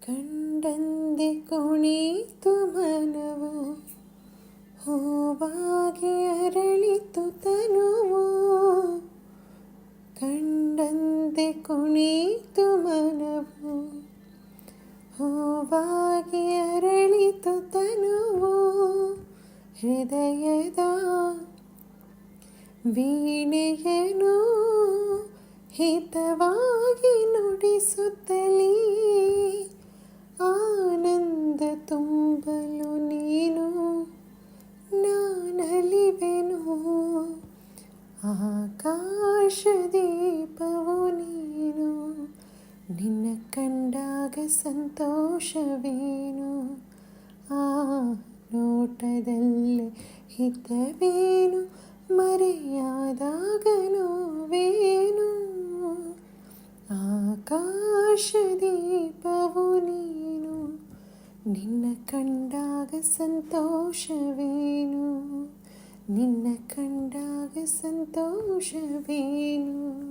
ಕಂಡಂದೆ ಕುಣಿತು ಮನವು, ಹೂವಾಗಿ ಅರಳಿತು ತನುವು. ಕಂಡಂತೆ ಕುಣಿತು ಮನವು, ಹೂವಾಗಿ ಅರಳಿತು ತನುವು. ಹೃದಯದ ವೀಣೆಯನು ಹಿತವಾಗಿ ನುಡಿಸುತ್ತಲೀ, ಆನಂದ ತುಂಬಲು ನೀನು ನಾನಲಿವೆನು. ಆಕಾಶ ದೀಪವು ನೀನು, ನಿನ್ನ ಕಂಡಾಗ ಸಂತೋಷವೇನು. ಆ ನೋಟದಲ್ಲಿ ಹಿತವೇನು, ಮರೆಯಾದಾಗ ನೋವೇನು. ಆಕಾಶ ದೀಪವು ನೀನು, ನಿನ್ನ ಕಂಡಾಗ ಸಂತೋಷವೇನು, ನಿನ್ನ ಕಂಡಾಗ ಸಂತೋಷವೇನು.